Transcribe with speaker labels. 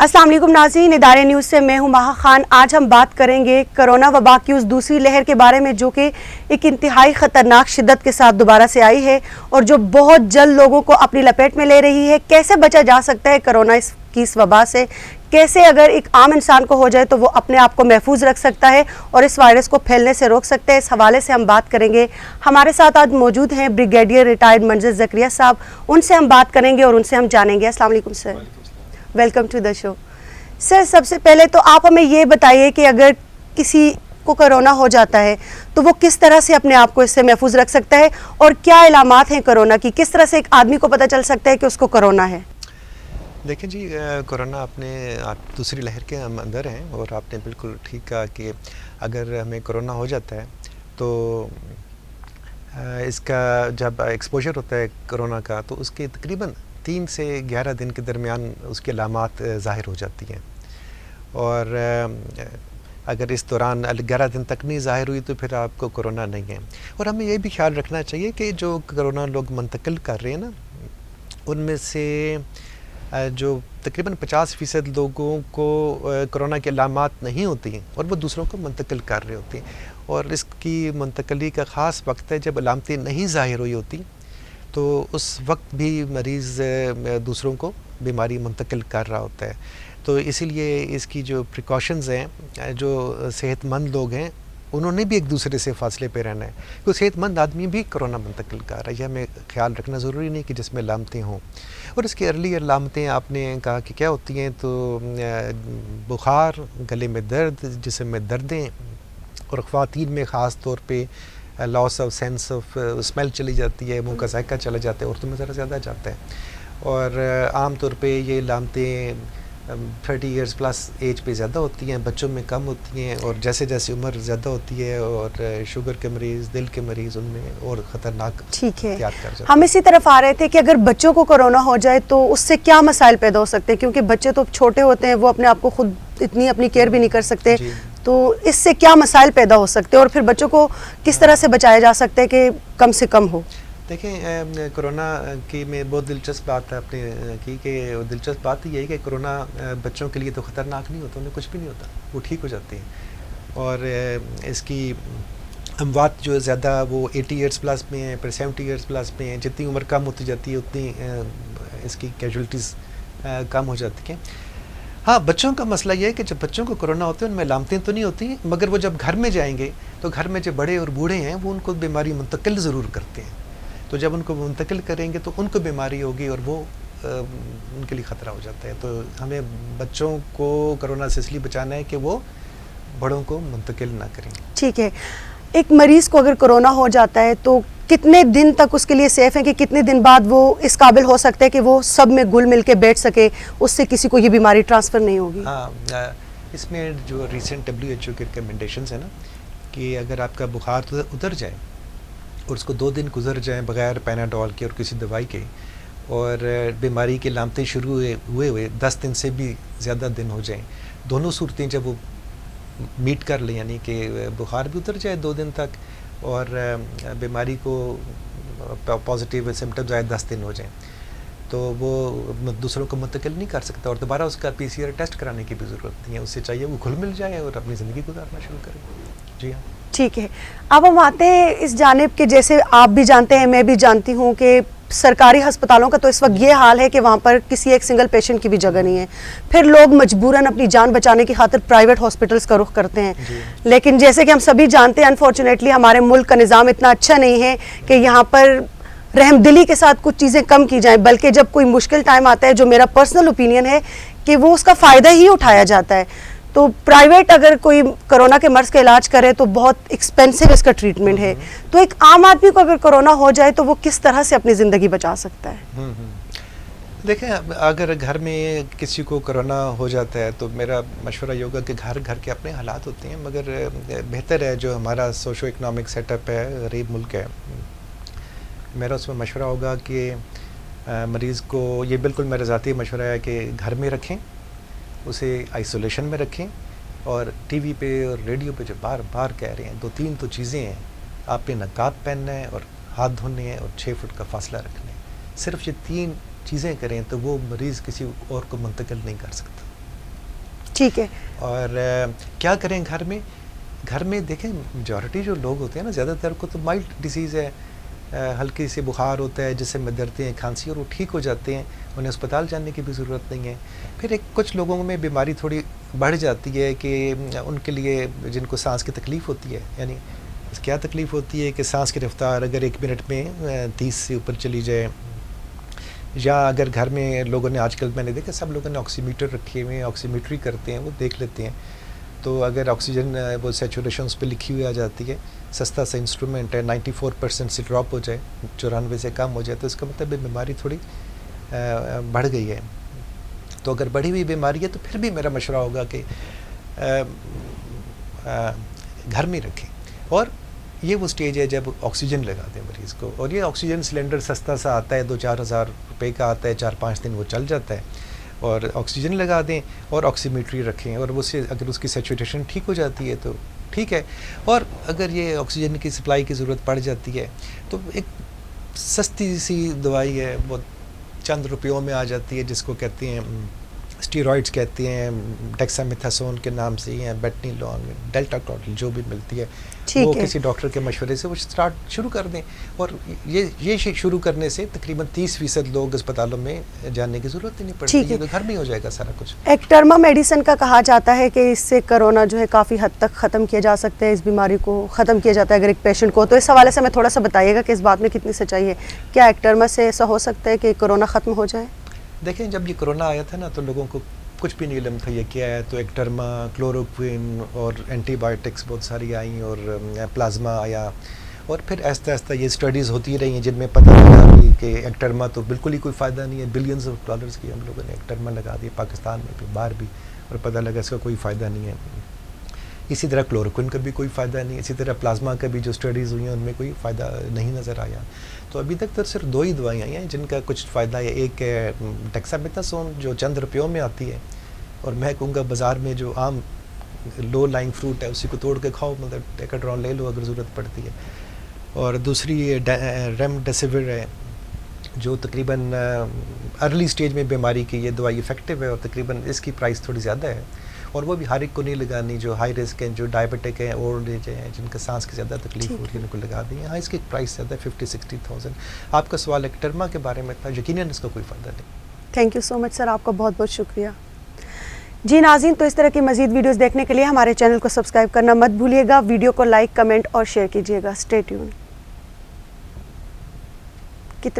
Speaker 1: अस्सलाम वालेकुम नाज़रीन, इदारे न्यूज़ से मैं हूं माहा खान। आज हम बात करेंगे कोरोना वबा की उस दूसरी लहर के बारे में जो कि एक इंतहाई ख़तरनाक शिद्दत के साथ दोबारा से आई है और जो बहुत जल्द लोगों को अपनी लपेट में ले रही है। कैसे बचा जा सकता है कोरोना की इस वबा से, कैसे अगर एक आम इंसान को हो जाए तो वो अपने आप को महफूज रख सकता है और इस वायरस को फैलने से रोक सकता है, इस हवाले से हम बात करेंगे। हमारे साथ आज मौजूद हैं ब्रिगेडियर रिटायर्ड मंजर ज़करिया साहब, उनसे हम बात करेंगे और उनसे हम जानेंगे। अस्सलाम वालेकुम sir, welcome to the show. Sir, सबसे पहले तो आप हमें ये बताइए कि अगर किसी को कोरोना हो जाता है तो वो किस तरह से अपने आप को इससे महफूज रख सकता है और क्या इलामात हैं कोरोना की, किस तरह से एक आदमी को पता चल सकता है कि उसको कोरोना है?
Speaker 2: देखें जी, कोरोना अपने दूसरी लहर के अंदर हैं और आपने बिल्कुल ठीक कहा कि अगर हमें कोरोना हो जाता है तो इसका जब एक्सपोजर होता है कोरोना का तो उसके तकरीबन 3 से 11 दिन के दरमियान उसकी अलामात ज़ाहिर हो जाती हैं। और अगर इस दौरान 11 दिन तक नहीं ज़ाहिर हुई तो फिर आपको कोरोना नहीं है। और हमें ये भी ख्याल रखना चाहिए कि जो कोरोना लोग मुंतकिल कर रहे हैं ना, उनमें से जो तकरीबन 50% लोगों को कोरोना की अलामात नहीं होती हैं और वो दूसरों को मुंतकिल कर रहे होते हैं। और इसकी मुंतकली का ख़ास वक्त है जब अलामतें नहीं ज़ाहिर हुई होती, तो उस वक्त भी मरीज़ दूसरों को बीमारी मुंतकिल कर रहा होता है। तो इसीलिए इसकी जो प्रिकॉशंस हैं, जो सेहतमंद लोग हैं उन्होंने भी एक दूसरे से फासले पे रहना है, क्योंकि सेहतमंद आदमी भी कोरोना मुंतकिल कर रहा है। यह हमें ख्याल रखना ज़रूरी नहीं कि जिसमें अलामतें हों। और इसकी अर्ली अलामतें आपने कहा कि क्या होती हैं, तो बुखार, गले में दर्द, जिस्म में दर्दें और ख़वातीन में ख़ास तौर पे loss of sense of smell चली जाती है, मुंह का जायका चला जाता है, औरतों में ज़रा ज़्यादा जाता है। और आम तौर पे ये लामतें 30 इयर्स प्लस एज पे ज़्यादा होती हैं, बच्चों में कम होती हैं। और जैसे जैसे उम्र ज़्यादा होती है और शुगर के मरीज़, दिल के मरीज़, उनमें और ख़तरनाक
Speaker 1: ठीक है।
Speaker 2: कर जाते हैं।
Speaker 1: हम इसी तरफ आ रहे थे कि अगर बच्चों को कोरोना हो जाए तो उससे क्या मसाइल पैदा हो सकते हैं, क्योंकि बच्चे तो छोटे होते हैं, वो अपने आप को खुद इतनी अपनी केयर भी नहीं कर सकते, तो इससे क्या मसाइल पैदा हो सकते हैं और फिर बच्चों को किस तरह से बचाया जा सकता है कि कम से कम हो?
Speaker 2: देखें, कोरोना की में बहुत दिलचस्प बात है आपने की कि दिलचस्प बात ये है कि कोरोना बच्चों के लिए तो ख़तरनाक नहीं होता, उन्हें कुछ भी नहीं होता, वो ठीक हो जाते हैं। और इसकी अमवात जो ज़्यादा वो 80 इयर्स प्लस में है, फिर 70 इयर्स प्लस में है। जितनी उम्र कम होती जाती है उतनी इसकी कैजुअल्टीज़ कम हो जाती हैं। हाँ, बच्चों का मसला ये है कि जब बच्चों को कोरोना होते हैं उनमें अलामतें तो नहीं होती, मगर वो जब घर में जाएंगे तो घर में जो बड़े और बूढ़े हैं वो उनको बीमारी मुंतकिल ज़रूर करते हैं। तो जब उनको मुंतकिल करेंगे तो उनको बीमारी होगी और वो उनके लिए ख़तरा हो जाता है। तो हमें बच्चों को कोरोना से इसलिए बचाना है कि वो बड़ों को मुंतकिल ना करें।
Speaker 1: ठीक है। एक मरीज़ को अगर कोरोना हो जाता है तो कितने दिन तक उसके लिए सेफ़ है कि कितने दिन बाद वो इस काबिल हो सकता है कि वो सब में घुल मिल के बैठ सके, उससे किसी को ये बीमारी ट्रांसफ़र नहीं होगी?
Speaker 2: हाँ, इसमें जो रिसेंट WHO के रिकमेंडेशंस है ना, कि अगर आपका बुखार उतर जाए और उसको 2 दिन गुजर जाएँ बग़ैर पैनाडोल के और किसी दवाई के, और बीमारी के लामतें शुरू हुए 10 दिन से भी ज़्यादा दिन हो जाएँ, दोनों सूरतें जब वो मीट कर लें, यानी कि बुखार भी उतर जाए 2 दिन तक और बीमारी को पॉजिटिव सिम्टम्स आए 10 दिन हो जाएं, तो वो दूसरों को मुंतकिल नहीं कर सकता और दोबारा उसका PCR टेस्ट कराने की भी ज़रूरत नहीं है। उससे चाहिए वो घुल मिल जाए और अपनी ज़िंदगी गुजारना शुरू करे। जी हाँ,
Speaker 1: ठीक है। अब हम आते हैं इस जानिब के, जैसे आप भी जानते हैं, मैं भी जानती हूँ कि सरकारी अस्पतालों का तो इस वक्त ये हाल है कि वहाँ पर किसी एक सिंगल पेशेंट की भी जगह नहीं है। फिर लोग मजबूरन अपनी जान बचाने की खातिर प्राइवेट हॉस्पिटल्स का रुख करते हैं। लेकिन जैसे कि हम सभी जानते हैं, अनफॉर्चुनेटली हमारे मुल्क का निज़ाम इतना अच्छा नहीं है कि यहाँ पर रहमदिली के साथ कुछ चीज़ें कम की जाएं, बल्कि जब कोई मुश्किल टाइम आता है, जो मेरा पर्सनल ओपिनियन है कि वो उसका फ़ायदा ही उठाया जाता है। तो प्राइवेट अगर कोई कोरोना के मर्ज़ का इलाज करे तो बहुत एक्सपेंसिव इसका ट्रीटमेंट है। तो एक आम आदमी को अगर कोरोना हो जाए तो वो किस तरह से अपनी ज़िंदगी बचा सकता है?
Speaker 2: देखें, अगर घर में किसी को कोरोना हो जाता है तो मेरा मशवरा ये होगा कि घर के अपने हालात होते हैं, मगर बेहतर है जो हमारा सोशो इकनॉमिक सेटअप है, गरीब मुल्क है, मेरा उसमें मशवरा होगा कि मरीज़ को, ये बिल्कुल मेरा ज़ाती मशवरा है कि घर में रखें, उसे आइसोलेशन में रखें। और टीवी पे और रेडियो पे जो बार बार कह रहे हैं, 2-3 तो चीज़ें हैं, आपने नकाब पहनना है और हाथ धोने हैं और 6 फुट का फासला रखना है। सिर्फ ये 3 चीज़ें करें तो वो मरीज़ किसी और को मुंतकिल नहीं कर सकता।
Speaker 1: ٹھیک ہے.
Speaker 2: اور کیا کریں گھر میں دیکھیں میجورٹی جو لوگ ہوتے ہیں نا زیادہ تر کو تو مائلڈ ڈیزیز ہے, ہلکی سے بخار ہوتا ہے جس سے میں درد ہیں کھانسی اور وہ ٹھیک ہو جاتے ہیں, انہیں اسپتال جانے کی بھی ضرورت نہیں ہے. پھر کچھ لوگوں میں بیماری تھوڑی بڑھ جاتی ہے کہ ان کے لیے جن کو سانس کی تکلیف ہوتی ہے, یعنی کیا تکلیف ہوتی ہے کہ سانس کی رفتار اگر 1 منٹ میں 30 سے اوپر چلی جائے, یا اگر گھر میں لوگوں نے آج کل میں نے دیکھا سب لوگوں نے آکسی میٹر رکھے ہوئے ہیں, آکسی میٹری کرتے ہیں, وہ دیکھ لیتے ہیں. تو اگر آکسیجن وہ سیچوریشن اس پہ لکھی ہوئی آ جاتی ہے, سستا سا انسٹرومنٹ ہے, 94% سے ڈراپ ہو جائے, 94 سے کم ہو جائے, تو اس کا مطلب بیماری تھوڑی بڑھ گئی ہے. تو اگر بڑھی ہوئی بیماری ہے تو پھر بھی میرا مشورہ ہوگا کہ گھر میں رکھیں. اور یہ وہ سٹیج ہے جب آکسیجن لگا دیں مریض کو, اور یہ آکسیجن سلنڈر سستا سا آتا ہے, 2-4 ہزار روپے کا آتا ہے, 4-5 دن وہ چل جاتا ہے. اور آکسیجن لگا دیں اور آکسی میٹری رکھیں, اور وہ سے اگر اس کی سیچوریشن ٹھیک ہو جاتی ہے تو ٹھیک ہے. اور اگر یہ آکسیجن کی سپلائی کی ضرورت پڑ جاتی ہے تو ایک سستی سی دوائی ہے, وہ چند روپیوں میں آ جاتی ہے, جس کو کہتے ہیں اسٹیرائڈس کہتے ہیں, ڈیکسامیتھاسون کے نام سے ہیں, بیٹنیلون, ڈیلٹا کارٹل جو بھی ملتی ہے وہ کسی ڈاکٹر کے مشورے سے وہ شروع کر دیں. اور یہ شروع کرنے سے تقریباً 30% لوگ اسپتالوں میں جانے کی ضرورت ہی نہیں پڑتی, یہ تو گھر میں ہی ہو جائے گا سارا کچھ.
Speaker 1: ایکٹرما میڈیسن کا کہا جاتا ہے کہ اس سے کرونا جو ہے کافی حد تک ختم کیا جا سکتا ہے, اس بیماری کو ختم کیا جاتا ہے اگر ایک پیشنٹ کو. تو اس حوالے سے ہمیں تھوڑا سا بتائیے گا کہ اس بات میں کتنی سچائی ہے, کیا ایکٹرما سے ایسا ہو سکتا ہے کہ کرونا ختم ہو جائے؟
Speaker 2: دیکھیں جب یہ کرونا آیا تھا نا تو لوگوں کو کچھ بھی نہیں علم تھا یہ کیا ہے, تو ایکٹرما, کلوروکوین اور اینٹی بایوٹکس بہت ساری آئیں, اور پلازما آیا, اور پھر آہستہ آہستہ یہ اسٹڈیز ہوتی رہی ہیں جن میں پتہ لگا کہ ایکٹرما تو بالکل ہی کوئی فائدہ نہیں ہے. بلینز آف ڈالرز کی ہم لوگوں نے ایکٹرما لگا دی پاکستان میں بھی باہر بھی, اور پتہ لگا اس کا کوئی فائدہ نہیں ہے. اسی طرح کلوروکوین کا بھی کوئی فائدہ نہیں, اسی طرح پلازما کا بھی جو اسٹڈیز ہوئی ہیں ان میں کوئی فائدہ نہیں نظر آیا. تو ابھی تک تو صرف 2 ہی دوائیاں ہیں جن کا کچھ فائدہ ہے. ایک ہے ڈیکسامیتھاسون جو چند روپیوں میں آتی ہے, اور میں کہوں گا بازار میں جو عام لو لائنگ فروٹ ہے اسی کو توڑ کے کھاؤ, مطلب ٹیکاڈرون لے لو اگر ضرورت پڑتی ہے. اور دوسری ریمڈیسیویر ہے جو تقریباً ارلی سٹیج میں بیماری کی یہ دوائی افیکٹو ہے, اور تقریباً اس کی پرائس تھوڑی زیادہ ہے, اور وہ بھی ہر ایک کو نہیں لگانی. جو ہائی رسک ہیں, جو ڈائبٹک ہیں, اولڈ ایج ہیں, جن کا سانس کی زیادہ تکلیف ہو رہی ہے, ان کو لگا دیں. ہاں اس کی پرائس زیادہ ہے 50-60,000. آپ کا سوال ایکٹرما کے بارے میں تھا, یقیناً اس کا کوئی فائدہ نہیں.
Speaker 1: تھینک یو سو مچ سر, آپ کا بہت بہت شکریہ. جی ناظرین, تو اس طرح کی مزید ویڈیوز دیکھنے کے لیے ہمارے چینل کو سبسکرائب کرنا مت بھولیے گا, ویڈیو کو لائک, کمنٹ اور شیئر کیجیے گا. Stay tune.